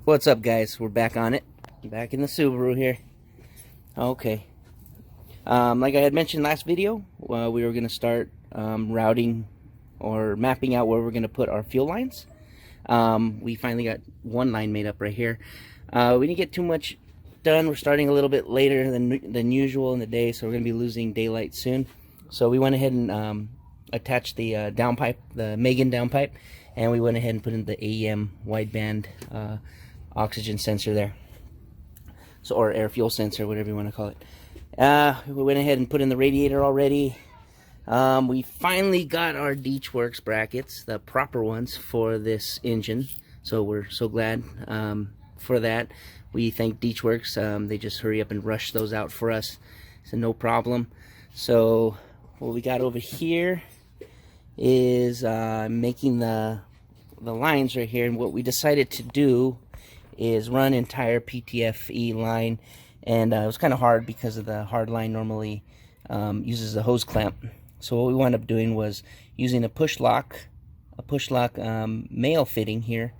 What's up, guys? We're back on it. Back in the Subaru here. Okay. Like I had mentioned last video, we were going to start routing or mapping out where we're going to put our fuel lines. We finally got one line made up right here. We didn't get too much done. We're starting a little bit later than usual in the day, so we're going to be losing daylight soon. So we went ahead and attached the downpipe, the Megan downpipe, and we went ahead and put in the AEM wideband oxygen sensor there, so, or air fuel sensor, whatever you want to call it. We went ahead and put in the radiator already. We finally got our WRX brackets, the proper ones for this engine, so we're so glad for that. We thank WRX. They just hurry up and rush those out for us, so no problem. So what we got over here is making the lines right here, and what we decided to do is run entire PTFE line, and it was kind of hard because of the hard line normally uses a hose clamp. So what we wound up doing was using a push lock male fitting here,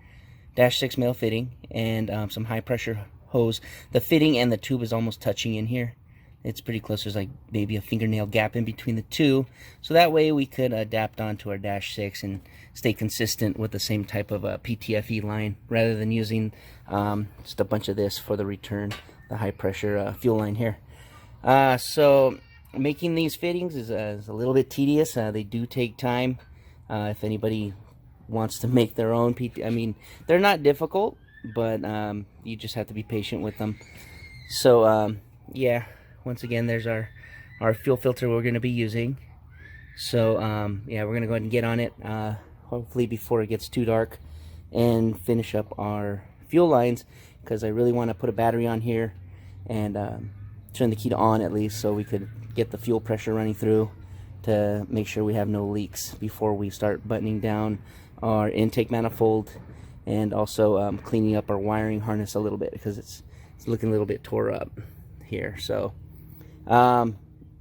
-6 male fitting, and some high pressure hose. The fitting and the tube is almost touching in here. It's pretty close. There's like maybe a fingernail gap in between the two, so that way we could adapt onto our -6 and stay consistent with the same type of PTFE line, rather than using just a bunch of this for the return, the high pressure fuel line here. So making these fittings is a little bit tedious. They do take time. If anybody wants to make their own I mean, they're not difficult, but you just have to be patient with them. So yeah, once again, there's our fuel filter we're going to be using. So yeah, we're going to go ahead and get on it, hopefully before it gets too dark, and finish up our fuel lines, because I really want to put a battery on here and turn the key to on at least, so we could get the fuel pressure running through to make sure we have no leaks before we start buttoning down our intake manifold, and also cleaning up our wiring harness a little bit, because it's looking a little bit tore up here. So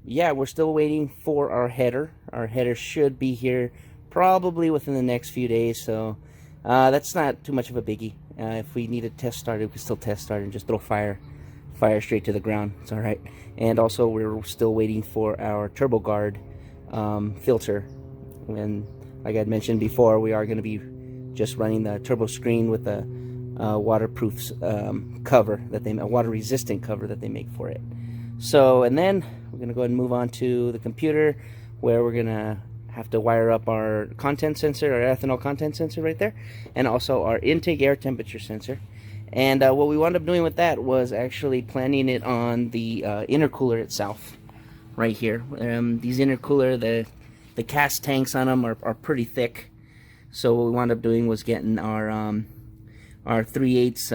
yeah, we're still waiting for our header. Our header should be here probably within the next few days, so that's not too much of a biggie. If we need a test started, we can still test start and just throw fire straight to the ground. It's alright. And also, we're still waiting for our turbo guard filter, and like I mentioned before, we are going to be just running the turbo screen with the waterproof cover that they, a water resistant cover that they make for it. So, and then we're going to go ahead and move on to the computer, where we're going to have to wire up our content sensor, our ethanol content sensor right there, and also our intake air temperature sensor. And what we wound up doing with that was actually planning it on the intercooler itself right here. These intercooler, the cast tanks on them are pretty thick. So what we wound up doing was getting our 3/8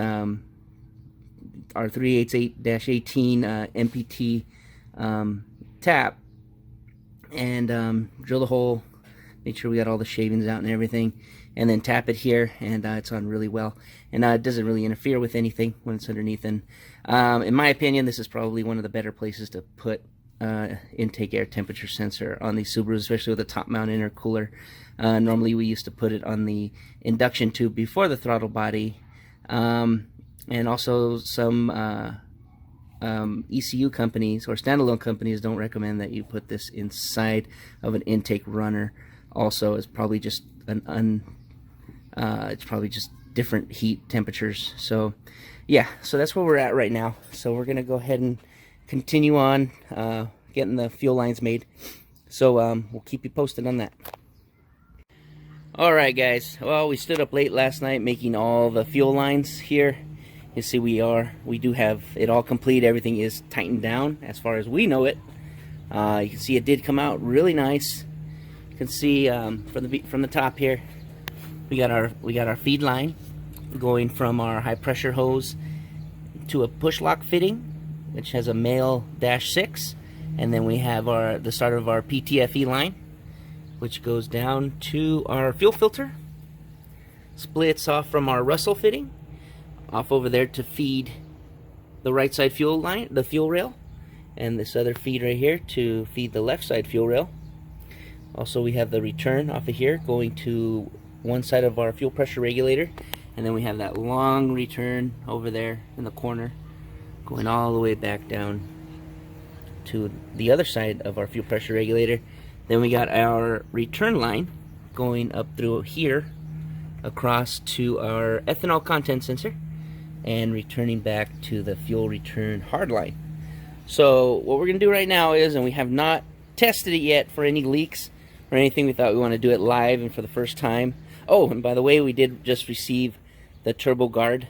8-18 MPT tap, and drill the hole, make sure we got all the shavings out and everything, and then tap it here, and it's on really well, and it doesn't really interfere with anything when it's underneath. And in my opinion, this is probably one of the better places to put intake air temperature sensor on these Subarus, especially with a top mount intercooler. Normally we used to put it on the induction tube before the throttle body, and also some ECU companies or standalone companies don't recommend that you put this inside of an intake runner. Also, it's probably just it's probably just different heat temperatures. So yeah, so that's where we're at right now. So we're gonna go ahead and continue on getting the fuel lines made. So we'll keep you posted on that. Alright guys, well, we stood up late last night making all the fuel lines here. You see we do have it all complete. Everything is tightened down as far as we know it. You can see it did come out really nice. You can see from the top here, we got our feed line going from our high pressure hose to a push lock fitting, which has a male -6, and then we have the start of our PTFE line, which goes down to our fuel filter, splits off from our Russell fitting off over there to feed the right side fuel line, the fuel rail, and this other feed right here to feed the left side fuel rail. Also, we have the return off of here going to one side of our fuel pressure regulator, And then we have that long return over there in the corner, going all the way back down to the other side of our fuel pressure regulator. Then we got our return line going up through here across to our ethanol content sensor and returning back to the fuel return hard line. So what we're gonna do right now is, and we have not tested it yet for any leaks or anything, we thought we want to do it live and for the first time. Oh, and by the way, we did just receive the Turbo Guard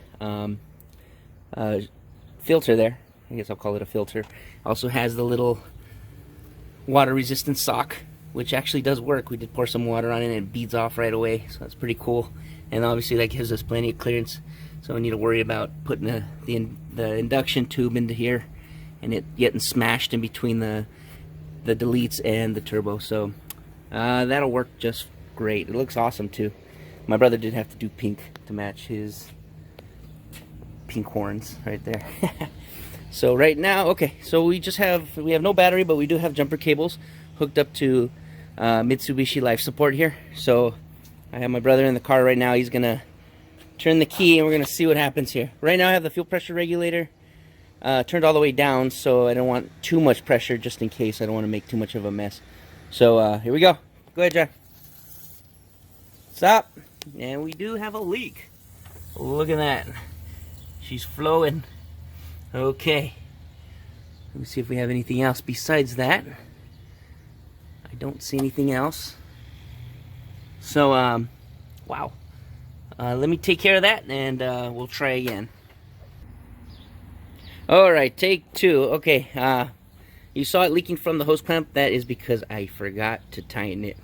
filter there. I guess I'll call it a filter. Also has the little water resistant sock, which actually does work. We did pour some water on it and it beads off right away, so that's pretty cool. And obviously that gives us plenty of clearance, so we need to worry about putting the induction tube into here and it getting smashed in between the deletes and the turbo. So that'll work just great. It looks awesome too. My brother did have to do pink to match his pink horns right there. So right now, okay, so we have no battery, but we do have jumper cables hooked up to Mitsubishi life support here. So I have my brother in the car right now. He's gonna turn the key and we're gonna see what happens here. Right now I have the fuel pressure regulator turned all the way down, so I don't want too much pressure, just in case. I don't want to make too much of a mess. So here we go. Go ahead, John. Stop. And we do have a leak. Look at that. She's flowing. Okay. Let me see if we have anything else besides that. I don't see anything else. So, wow. Let me take care of that and we'll try again. Alright, take two. Okay, you saw it leaking from the hose clamp. That is because I forgot to tighten it.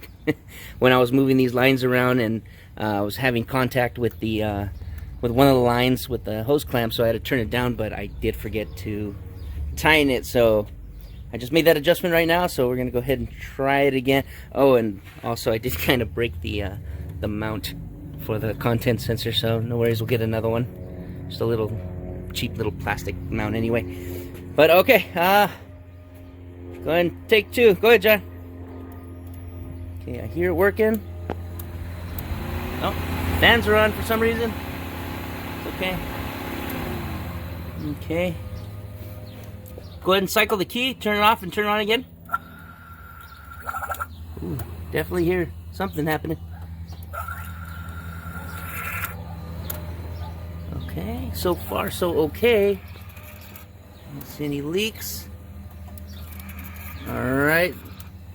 When I was moving these lines around and I was having contact with the with one of the lines with the hose clamp, so I had to turn it down, but I did forget to tighten it. So I just made that adjustment right now, so we're gonna go ahead and try it again. Oh, and also I did kind of break the mount for the content sensor, so no worries, we'll get another one. Just a little cheap little plastic mount anyway. But okay, go ahead and take two. Go ahead, John. Okay, I hear it working. Oh, fans are on for some reason. It's okay. Okay. Go ahead and cycle the key, turn it off and turn it on again. Ooh, definitely hear something happening. Okay, so far so okay. Don't see any leaks. Alright,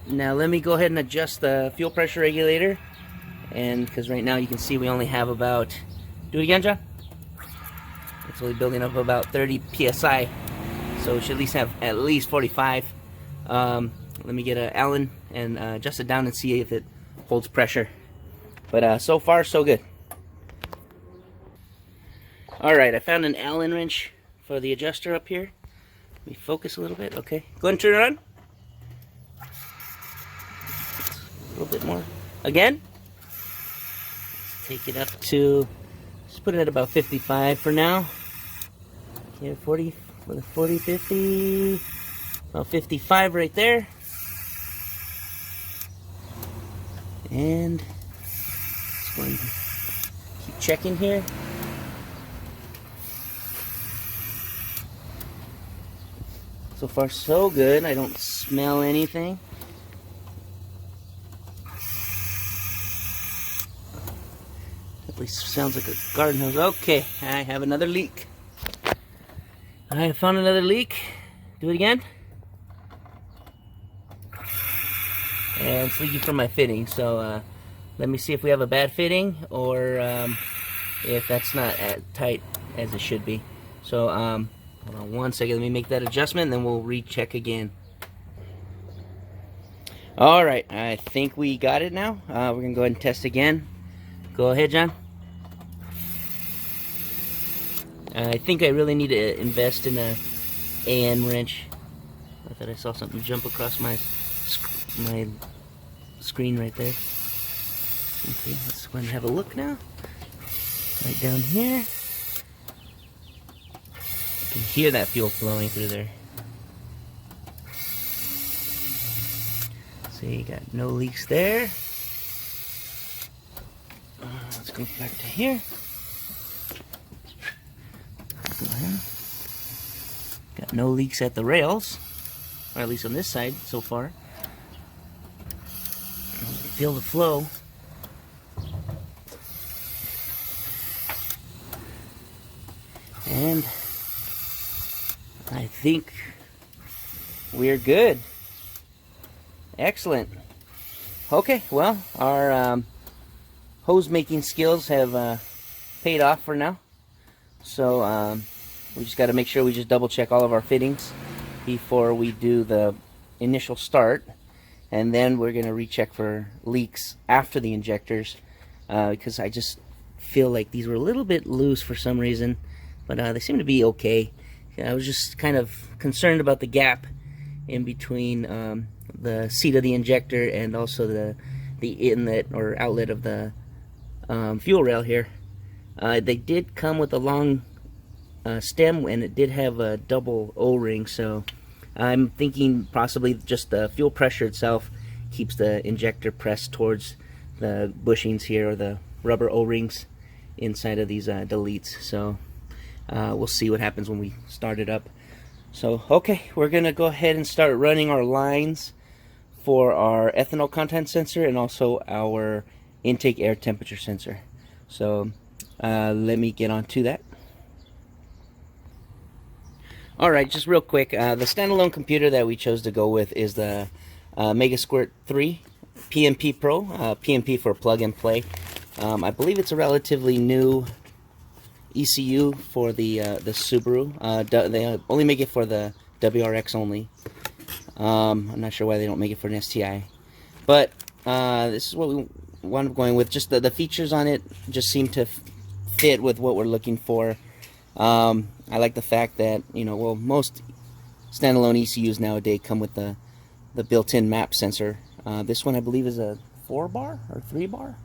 now let me go ahead and adjust the fuel pressure regulator. And because right now you can see we only have about, do it again, John? It's only building up about 30 psi. So we should at least have at least 45. Let me get an Allen and adjust it down and see if it holds pressure. But so far so good. Alright, I found an Allen wrench for the adjuster up here. Let me focus a little bit. Okay, go ahead and turn it on. A little bit more. Again. Let's take it up to, just put it at about 55 for now. Okay, 40, for the 40, 50, about 55 right there. And just going to keep checking here. So far so good. I don't smell anything. Definitely sounds like a garden hose. Okay, I have another leak. I found another leak. Do it again. And it's leaking from my fitting. So let me see if we have a bad fitting or if that's not as tight as it should be. So hold on one second, let me make that adjustment and then we'll recheck again. Alright, I think we got it now. We're going to go ahead and test again. Go ahead, John. I think I really need to invest in a AN wrench. I thought I saw something jump across my screen right there. Okay, let's go ahead and have a look now. Right down here. You can hear that fuel flowing through there. See, got no leaks there. Let's go back to here. No leaks at the rails, or at least on this side so far. Feel the flow. And I think we're good. Excellent. Okay, well, our hose making skills have paid off for now. So we just got to make sure we just double check all of our fittings before we do the initial start, and then we're going to recheck for leaks after the injectors, because I just feel like these were a little bit loose for some reason, but they seem to be okay. I was just kind of concerned about the gap in between the seat of the injector and also the inlet or outlet of the fuel rail here. They did come with a long stem, and it did have a double O-ring, so I'm thinking possibly just the fuel pressure itself keeps the injector pressed towards the bushings here, or the rubber O-rings inside of these deletes. So we'll see what happens when we start it up. So okay, we're gonna go ahead and start running our lines for our ethanol content sensor and also our intake air temperature sensor. So let me get on to that. Alright, just real quick, the standalone computer that we chose to go with is the Megasquirt 3 PMP Pro, PMP for plug and play. I believe it's a relatively new ECU for the Subaru. They only make it for the WRX only. I'm not sure why they don't make it for an STI. But this is what we wound up going with. Just the features on it just seem to fit with what we're looking for. I like the fact that, well, most standalone ECUs nowadays come with the built-in map sensor. This one I believe is a 4-bar or 3-bar.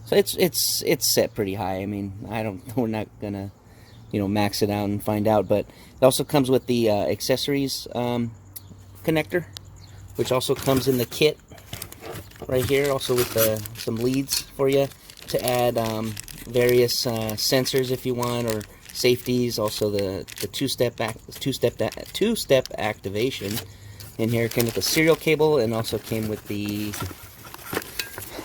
So it's set pretty high. I mean, we're not gonna, max it out and find out. But it also comes with the accessories connector, which also comes in the kit right here. Also with some leads for you to add various sensors if you want, or safeties. Also the two-step activation. In here it came with the serial cable, and also came with the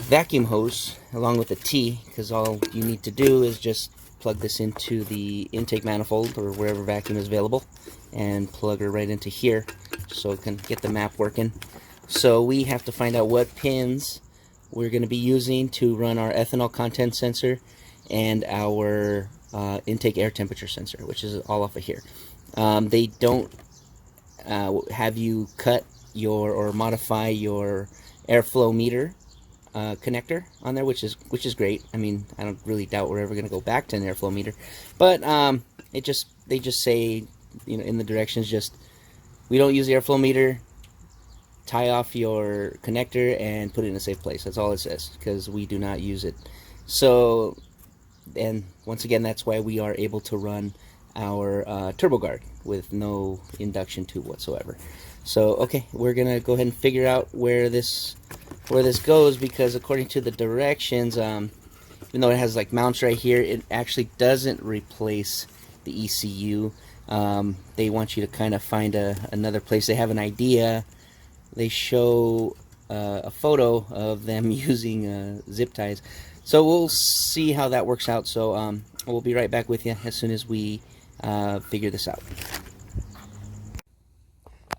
vacuum hose along with the T, because all you need to do is just plug this into the intake manifold or wherever vacuum is available, and plug her right into here so it can get the map working. So we have to find out what pins we're going to be using to run our ethanol content sensor and our intake air temperature sensor, which is all off of here. They don't have you cut or modify your airflow meter connector on there, which is great. I mean, I don't really doubt we're ever going to go back to an airflow meter, but they just say, in the directions, just we don't use the airflow meter. Tie off your connector and put it in a safe place. That's all it says, because we do not use it. So, and once again, that's why we are able to run our TurboGuard with no induction tube whatsoever. So okay, we're gonna go ahead and figure out where this goes, because according to the directions, even though it has like mounts right here, it actually doesn't replace the ECU. They want you to kind of find another place. They have an idea. They show a photo of them using zip ties. So we'll see how that works out. So we'll be right back with you as soon as we figure this out.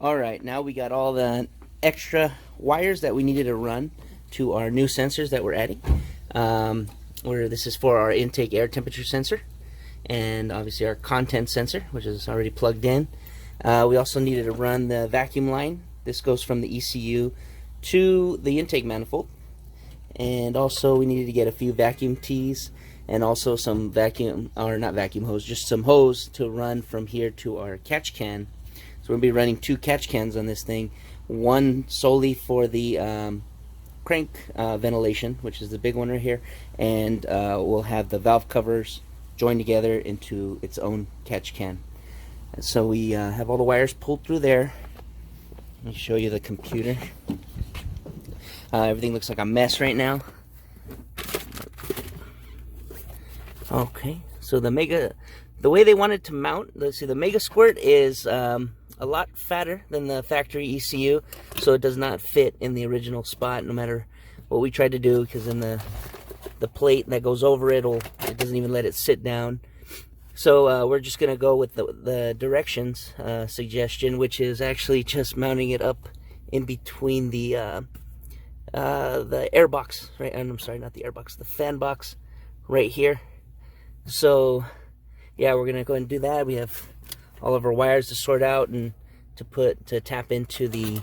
Alright, now we got all the extra wires that we needed to run to our new sensors that we're adding. This is for our intake air temperature sensor, and obviously our content sensor, which is already plugged in. We also needed to run the vacuum line. This goes from the ECU to the intake manifold. And also we needed to get a few vacuum tees, and also some just some hose to run from here to our catch can. So we're going to be running 2 catch cans on this thing. One solely for the crank ventilation, which is the big one right here, and we'll have the valve covers joined together into its own catch can. And so we have all the wires pulled through there. Let me show you the computer. Everything looks like a mess right now. Okay, So the way they wanted to mount, let's see, the Mega Squirt is a lot fatter than the factory ECU, so it does not fit in the original spot no matter what we tried to do, because in the plate that goes over it doesn't even let it sit down. So we're just gonna go with the directions suggestion, which is actually just mounting it up in between the air box, right? I'm sorry, not the air box, the fan box right here. So yeah, we're gonna go ahead and do that. We have all of our wires to sort out and to tap into the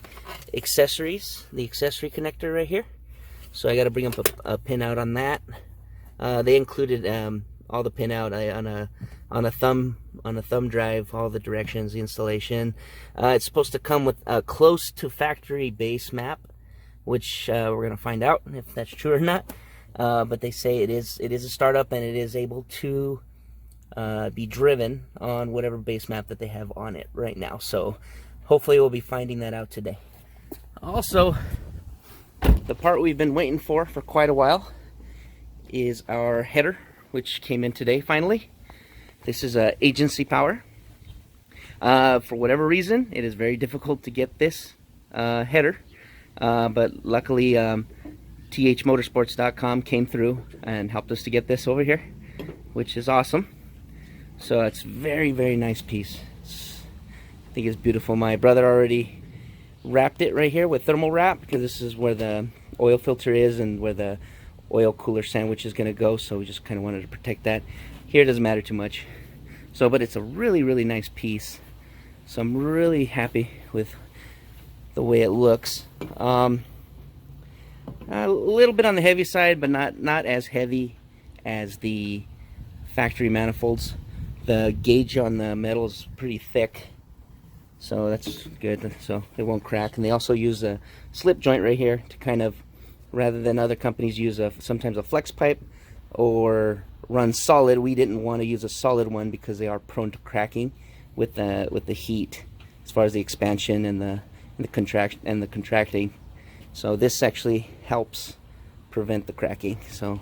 accessories, the accessory connector right here. So I got to bring up a pin out on that. They included all the pin out on a thumb drive, all the directions, the installation. It's supposed to come with a close to factory base map, which we're gonna find out if that's true or not. But they say it is a startup, and it is able to be driven on whatever base map that they have on it right now. So hopefully we'll be finding that out today. Also, the part we've been waiting for quite a while is our header, which came in today finally. This is agency power. For whatever reason, it is very difficult to get this header, but luckily thmotorsports.com came through and helped us to get this over here, which is awesome. So it's very, very nice piece. I think it's beautiful. My brother already wrapped it right here with thermal wrap, because this is where the oil filter is and where the oil cooler sandwich is going to go, so we just kind of wanted to protect that. Here it doesn't matter too much. So, but it's a really, really nice piece. So I'm really happy with the way it looks. A little bit on the heavy side, but not as heavy as the factory manifolds. The gauge on the metal is pretty thick, so that's good, so it won't crack. And they also use a slip joint right here to kind of, rather than other companies use sometimes a flex pipe or run solid, we didn't want to use a solid one because they are prone to cracking with the heat, as far as the expansion and the contracting. So this actually helps prevent the cracking. So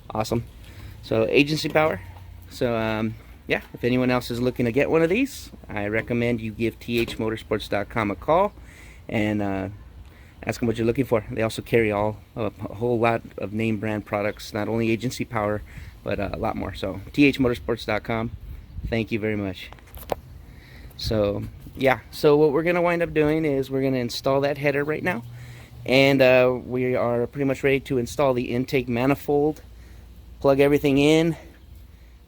awesome. So agency power. So yeah, if anyone else is looking to get one of these, I recommend you give thmotorsports.com a call and ask them what you're looking for. They also carry a whole lot of name brand products, not only agency power, but a lot more. So thmotorsports.com. Thank you very much. So yeah, so what we're gonna wind up doing is we're gonna install that header right now, and we are pretty much ready to install the intake manifold, plug everything in,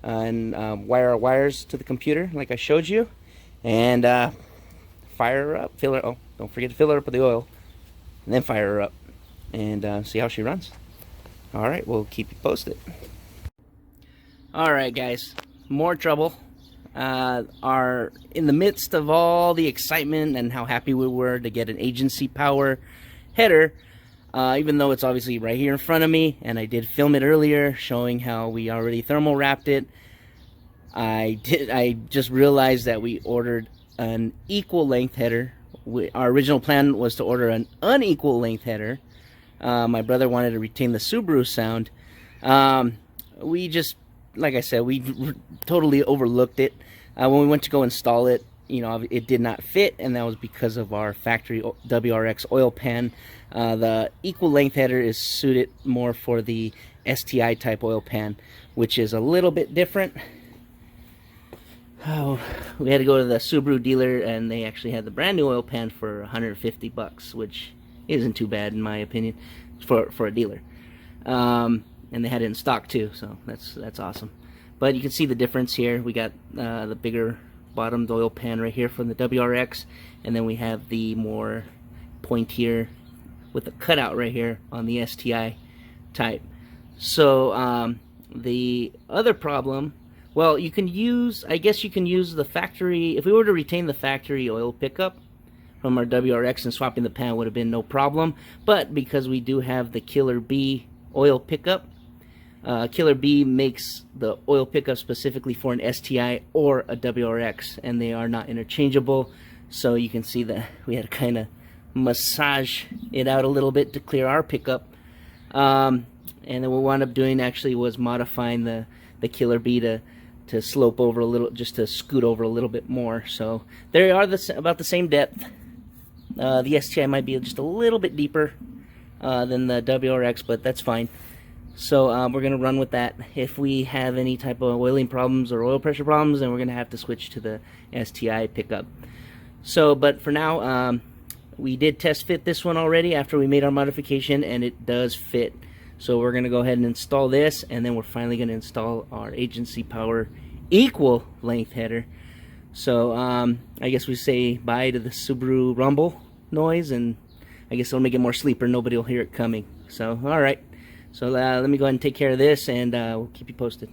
and wire our wires to the computer like I showed you, and fire her up, fill her, oh, don't forget to fill her up with the oil, and then fire her up and see how she runs. All right, we'll keep you posted. All right, guys, more trouble. Are in the midst of all the excitement and how happy we were to get an agency power header, even though it's obviously right here in front of me, and I did film it earlier showing how we already thermal wrapped it. I just realized that we ordered an equal length header. Our original plan was to order an unequal length header. My brother wanted to retain the Subaru sound. We just, like I said, we totally overlooked it. When we went to go install it, you know, it did not fit, and that was because of our factory WRX oil pan. The equal length header is suited more for the STI type oil pan, which is a little bit different. Oh, we had to go to the Subaru dealer, and they actually had the brand new oil pan for 150 bucks, which isn't too bad in my opinion for a dealer. And they had it in stock too, so that's awesome. But you can see the difference here. We got the bigger bottomed oil pan right here from the WRX, and then we have the more pointier with the cutout right here on the STI type. So the other problem, well, you can use, I guess you can use the factory, if we were to retain the factory oil pickup from our WRX, and swapping the pan would have been no problem. But because we do have the Killer B oil pickup, Killer B makes the oil pickup specifically for an STI or a WRX, and they are not interchangeable. So you can see that we had to kind of massage it out a little bit to clear our pickup. And then what we wound up doing actually was modifying the Killer B to to slope over a little, just to scoot over a little bit more. So they are about the same depth. The STI might be just a little bit deeper than the WRX, but that's fine. So we're going to run with that. If we have any type of oiling problems or oil pressure problems, then we're going to have to switch to the STI pickup. So, but for now, we did test fit this one already after we made our modification, and it does fit. So we're going to go ahead and install this, and then we're finally going to install our agency power equal length header. So I guess we say bye to the Subaru rumble noise, and I guess it'll make it more sleeper. Nobody will hear it coming. So, all right. So let me go ahead and take care of this, and we'll keep you posted.